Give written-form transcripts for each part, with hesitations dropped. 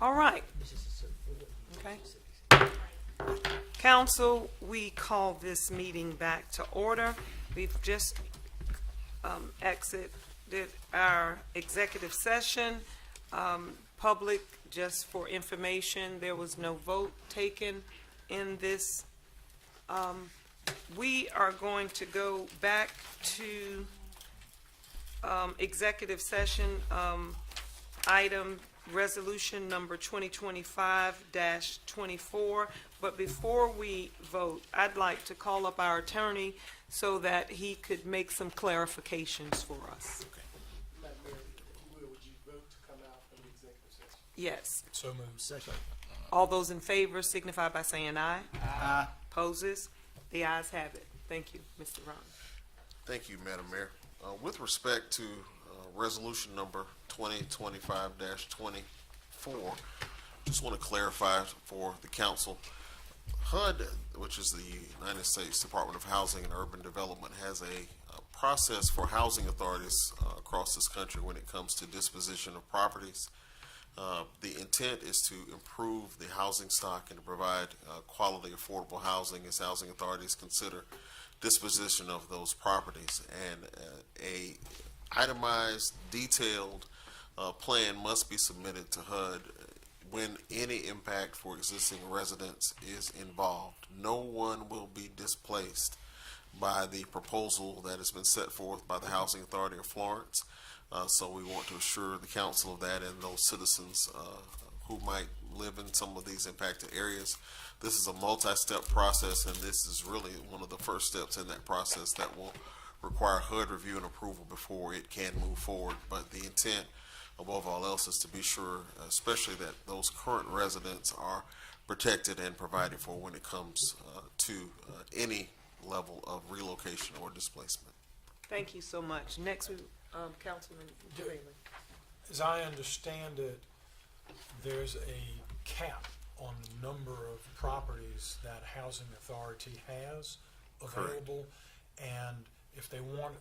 All right. Okay. Council, we call this meeting back to order. We've just exited our executive session. Public, just for information, there was no vote taken in this. We are going to go back to executive session, item resolution number 2025-24. But before we vote, I'd like to call up our attorney so that he could make some clarifications for us. Madam Mayor, would you vote to come out from the executive session? Yes. So moved. Second. All those in favor signify by saying aye. Aye. Opposes? The ayes have it. Thank you, Mr. Ron. Thank you, Madam Mayor. With respect to resolution number 2025-24, just want to clarify for the council, HUD, which is the United States Department of Housing and Urban Development, has a process for housing authorities across this country when it comes to disposition of properties. The intent is to improve the housing stock and to provide quality, affordable housing as housing authorities consider disposition of those properties. And a itemized, detailed plan must be submitted to HUD when any impact for existing residents is involved. No one will be displaced by the proposal that has been set forth by the Housing Authority of Florence. So we want to assure the council of that and those citizens who might live in some of these impacted areas. This is a multi-step process, and this is really one of the first steps in that process that will require HUD review and approval before it can move forward. But the intent, above all else, is to be sure, especially that those current residents are protected and provided for when it comes to any level of relocation or displacement. Thank you so much. Next, Councilman Bailey. As I understand it, there's a cap on the number of properties that housing authority has available. Correct. And if they want,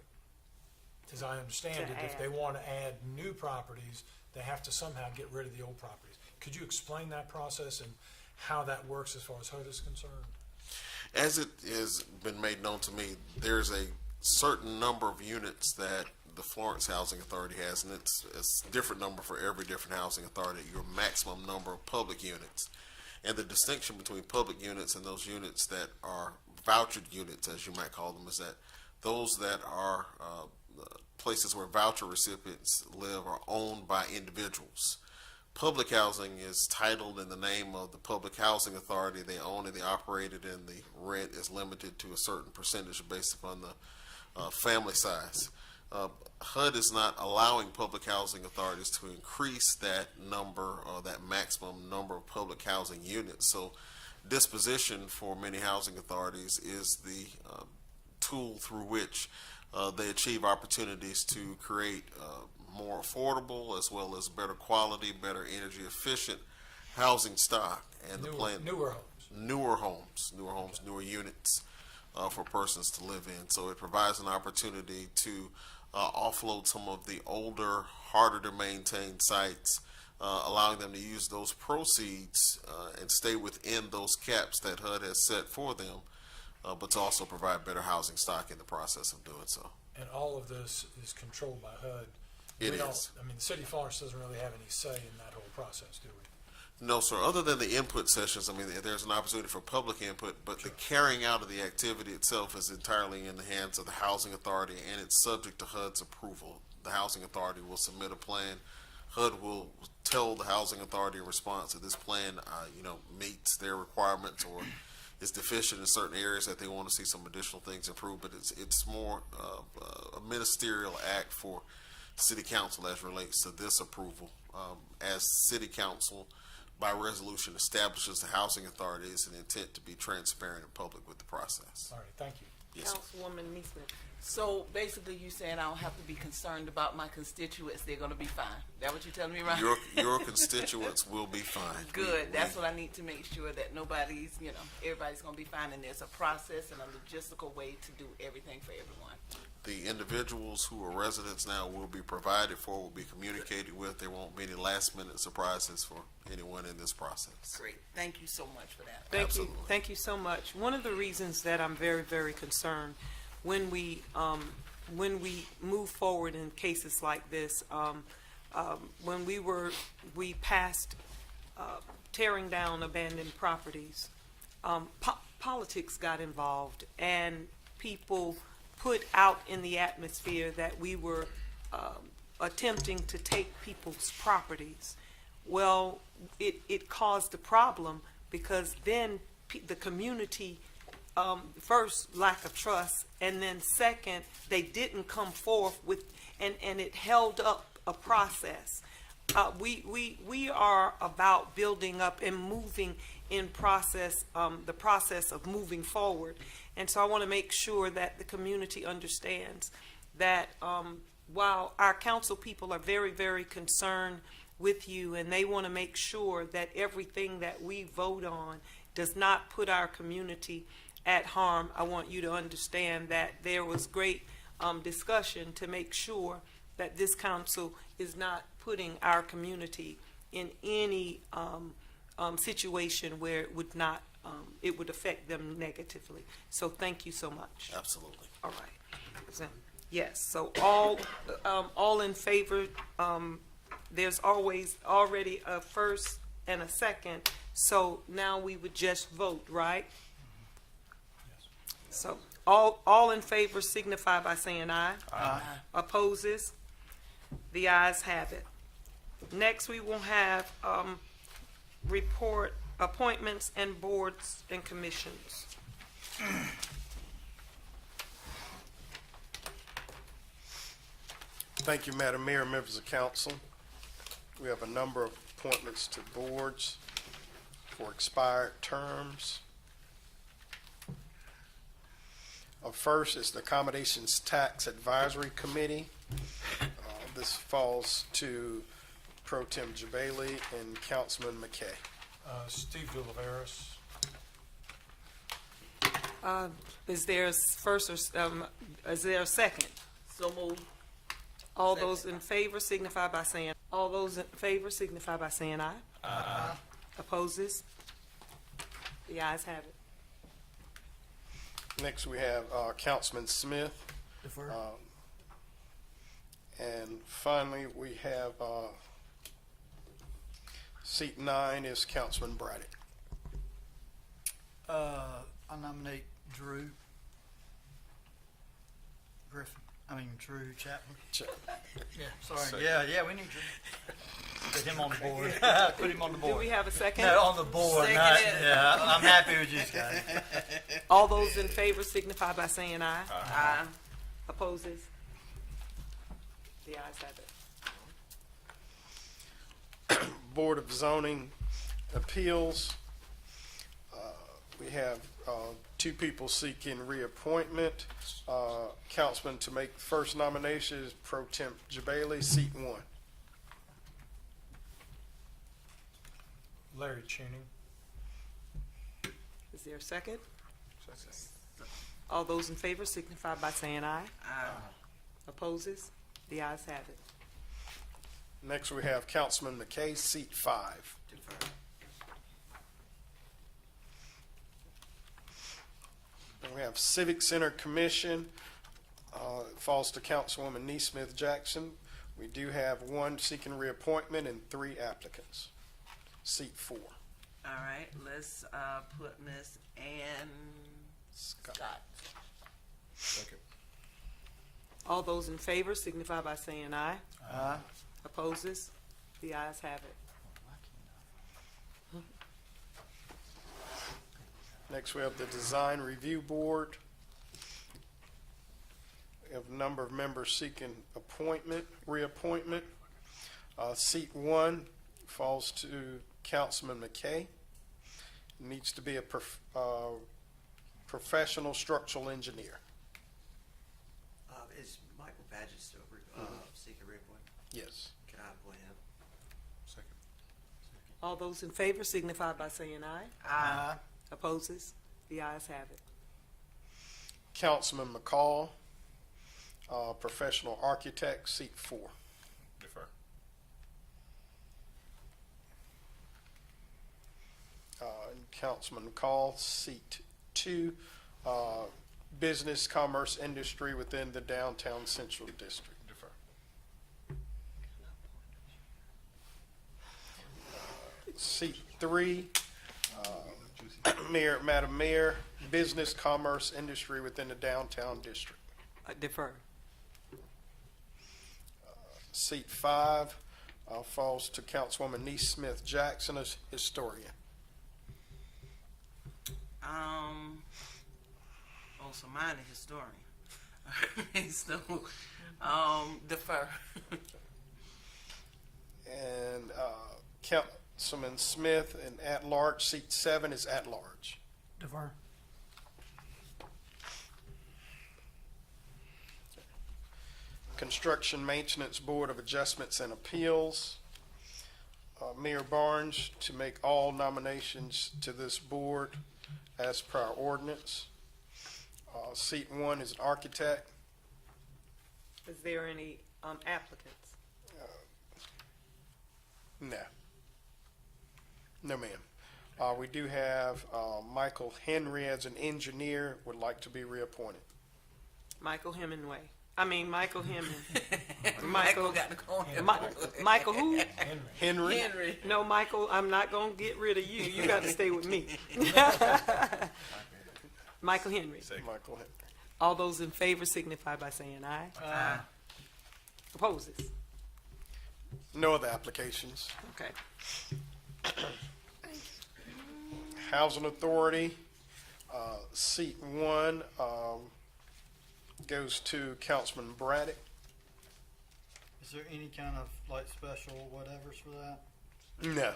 as I understand it, if they want to add new properties, they have to somehow get rid of the old properties. Could you explain that process and how that works as far as HUD is concerned? As it has been made known to me, there's a certain number of units that the Florence Housing Authority has, and it's a different number for every different housing authority, your maximum number of public units. And the distinction between public units and those units that are vouchered units, as you might call them, is that those that are places where voucher recipients live are owned by individuals. Public housing is titled in the name of the public housing authority. They own it, they operate it, and the rent is limited to a certain percentage based upon the family size. HUD is not allowing public housing authorities to increase that number or that maximum number of public housing units. So disposition for many housing authorities is the tool through which they achieve opportunities to create more affordable as well as better quality, better energy efficient housing stock. And the plan, newer homes, newer units for persons to live in. So it provides an opportunity to offload some of the older, harder to maintain sites, allowing them to use those proceeds and stay within those caps that HUD has set for them, but to also provide better housing stock in the process of doing so. And all of this is controlled by HUD. It is. I mean, the city of Florence doesn't really have any say in that whole process, do we? No, sir. Other than the input sessions, I mean, there's an opportunity for public input, but the carrying out of the activity itself is entirely in the hands of the Housing Authority, and it's subject to HUD's approval. The Housing Authority will submit a plan. HUD will tell the Housing Authority in response to this plan, meets their requirements or is deficient in certain areas that they want to see some additional things improved. But it's more a ministerial act for City Council as relates to this approval. As City Council, by resolution, establishes the Housing Authority is an intent to be transparent and public with the process. All right, thank you. Yes, Councilwoman Neesmith. So basically, you saying I don't have to be concerned about my constituents; they're going to be fine. That what you're telling me, right? your constituents will be fine. Good. That's what I need to make sure that nobody's, everybody's going to be fine, and there's a process and a logistical way to do everything for everyone. The individuals who are residents now will be provided for, will be communicated with. There won't be any last-minute surprises for anyone in this process. Great. Thank you so much for that. Thank you. Absolutely. Thank you so much. One of the reasons that I'm very, very concerned when we move forward in cases like this, when we passed tearing down abandoned properties, politics got involved, and people put out in the atmosphere that we were attempting to take people's properties. Well, it caused a problem because then the community, first, lack of trust, and then second, they didn't come forth with, and it held up a process. We are about building up and moving in process, the process of moving forward. And so I want to make sure that the community understands that while our council people are very, very concerned with you, and they want to make sure that everything that we vote on does not put our community at harm, I want you to understand that there was great discussion to make sure that this council is not putting our community in any situation where it would affect them negatively. So thank you so much. Absolutely. All right. So, yes, so all in favor, there's already a first and a second, so now we would just vote, right? So, all in favor signify by saying aye. Aye. Opposes? The ayes have it. Next, we will have report appointments and boards and commissions. Thank you, Madam Mayor, members of council. We have a number of appointments to boards for expired terms. First is the Accommodations Tax Advisory Committee. This falls to Pro Tem Jabali and Councilman McKay. Steve Villaveras. Is there a first or, is there a second? So moved. All those in favor signify by saying, all those in favor signify by saying aye. Aye. Opposes? The ayes have it. Next, we have Councilman Smith. And finally, we have seat 9 is Councilman Braddock. I nominate Drew Chapman. Yeah, sorry. Yeah, we need Drew. Put him on the board. Put him on the Do board. we have a second? No, on the board. Second Not, it. yeah, I'm happy with you guys. All those in favor signify by saying aye. Aye. Opposes? The ayes have it. Board of Zoning Appeals. We have 2 people seeking reappointment. Councilman to make first nomination is Pro Temp Jabali, seat 1. Larry Tuning. Is there a second? All those in favor signify by saying aye. Aye. Opposes? The ayes have it. Next, we have Councilman McKay, seat 5. And we have Civic Center Commission. It falls to Councilwoman Neesmith Jackson. We do have 1 seeking reappointment and 3 applicants. Seat 4. All right, let's put Miss Ann Scott. All those in favor signify by saying aye. Aye. Opposes? The ayes have it. Next, we have the Design Review Board. We have a number of members seeking reappointment. Seat 1 falls to Councilman McKay. Needs to be a professional structural engineer. Is Michael Badgett still seeking reappointment? Yes. Can I appoint him? Second. All those in favor signify by saying aye. Aye. Opposes? The ayes have it. Councilman McCall. professional architect, seat 4. Defer. And Councilman McCall, seat 2, business, commerce, industry within the downtown central district. Defer. Seat 3, Madam Mayor, business, commerce, industry within the downtown district. Defer. Seat 5 falls to Councilwoman Neesmith Jackson as historian. So mine is historian. So, defer. And Councilman Smith and at-large, seat 7 is at-large. Defer. Construction Maintenance Board of Adjustments and Appeals. Mayor Barnes to make all nominations to this board as per our ordinance. Seat 1 is an architect. Is there any applicants? No. No, ma'am. We do have Michael Henry as an engineer, would like to be reappointed. Michael Hemingway. Michael Hemming. Michael got to go in. Michael who? Henry? Henry. No, Michael, I'm not gonna get rid of you. You got to stay with me. Michael Henry. Michael Henry. All those in favor signify by saying aye. Aye. Opposes? No other applications. Okay. Housing Authority, seat 1 goes to Councilman Braddock. Is there any kind of like special whatevers for that? No.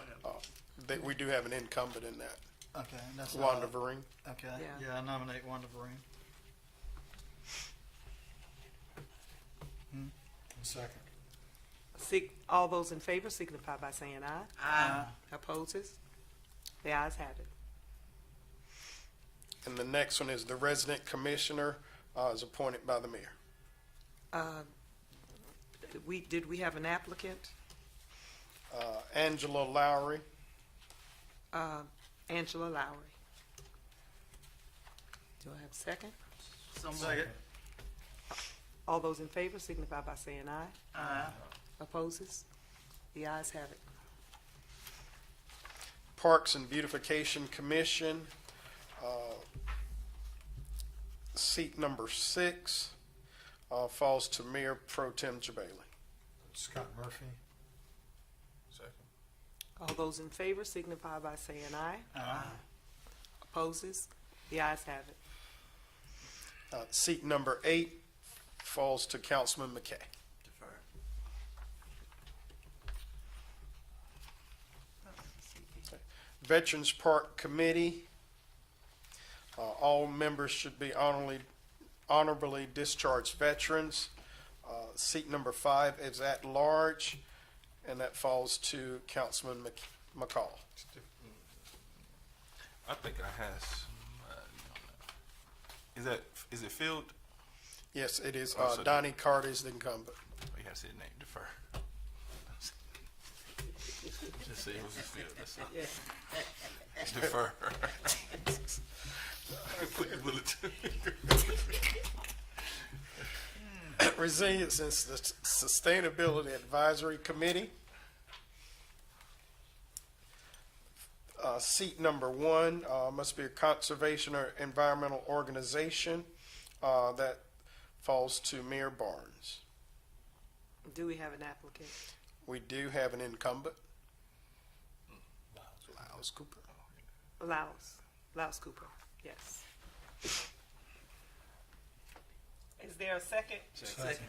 We do have an incumbent in that, Okay, that's Wanda Vereen. Okay, Yeah. yeah, I nominate Wanda Vereen. Second. All those in favor signify by saying aye. Aye. Opposes? The ayes have it. And the next one is the resident commissioner, is appointed by the mayor. Did we have an applicant? Angela Lowry. Angela Lowry. Do I have a second? So moved. Second. All those in favor signify by saying aye. Aye. Opposes? The ayes have it. Parks and Beautification Commission, seat number 6 falls to Mayor Pro Tem Jabali. Scott Murphy. Second. All those in favor signify by saying aye. Aye. Opposes? The ayes have it. Seat number 8 falls to Councilman McKay. Defer. Veterans Park Committee, all members should be honorably discharged veterans. Seat number 5 is at large, and that falls to Councilman McCall. I think I have somebody on that. Is it filled? Yes, it is. Oh, so- Donnie Carter is the incumbent. Oh, you gotta say the name. Defer. Just say it was filled. That's all. Defer. Put your bullet. Resilience and Sustainability Advisory Committee. Seat number 1 must be a conservation or environmental organization. That falls to Mayor Barnes. Do we have an applicant? We do have an incumbent. Lyles Cooper. Laus Cooper, yes. Is there a second? Second.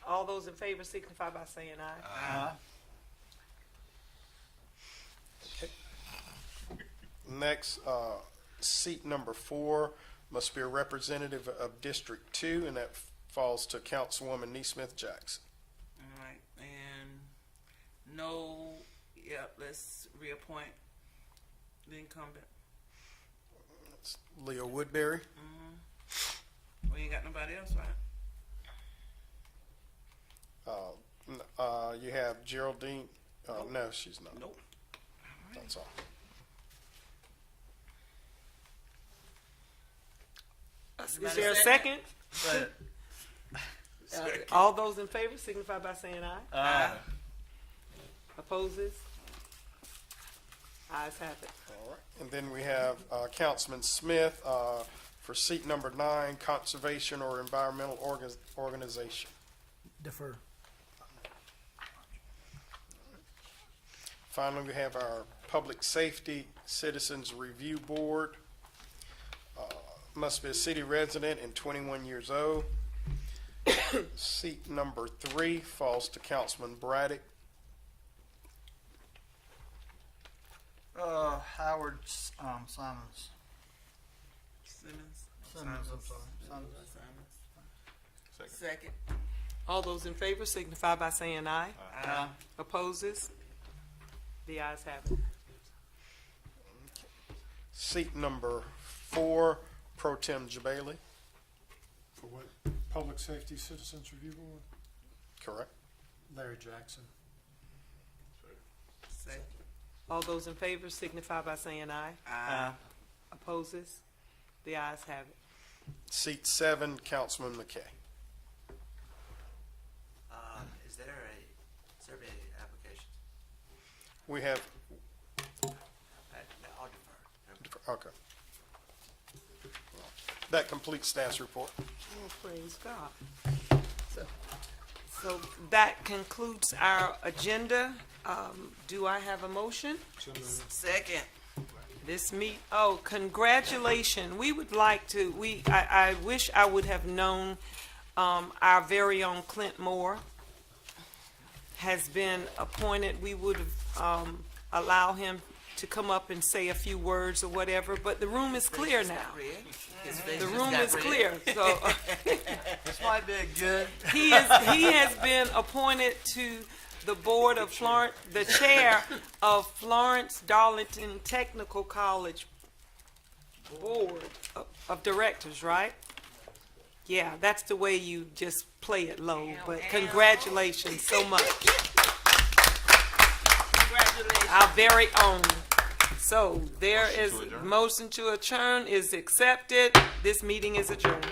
All those in favor signify by saying aye. Aye. Next, seat number 4 must be a representative of District 2, and that falls to Councilwoman Neesmith Jackson. All right, and let's reappoint the incumbent. That's Leo Woodbury. We ain't got nobody else, right? You have Geraldine, no, she's not. Nope. That's all. Is there a second? But, All those in favor signify by saying aye. Opposes? Ayes have it. All right. And then we have Councilman Smith for seat number 9, Conservation or Environmental Organization. Defer. Finally, we have our Public Safety Citizens Review Board. Must be a city resident and 21 years old. Seat number 3 falls to Councilman Braddock. Howard, Simons. Simmons. Simmons, I'm sorry. Simons. Second. All those in favor signify by saying aye. Aye. Opposes? The ayes have it. Seat number 4, Pro Tem Jabali. For what? Public Safety Citizens Review Board? Correct. Larry Jackson. Second. All those in favor signify by saying aye. Aye. Opposes? The ayes have it. Seat 7, Councilman McKay. Is there a survey application? We have, I'll defer. okay. That completes staff's report. Oh, praise God. So that concludes our agenda. Do I have a motion? Second. Congratulations. We would like to, I wish I would have known, our very own Clint Moore has been appointed. We would have, allow him to come up and say a few words or whatever, but the room is clear now. The room is clear, so This might be a good. he has been appointed to the board of Florence, the chair of Florence Darlington Technical College Board of Directors, right? Yeah, that's the way you just play it low, but congratulations so much. Congratulations. Our very own. So there is, motion to adjourn is accepted. This meeting is adjourned.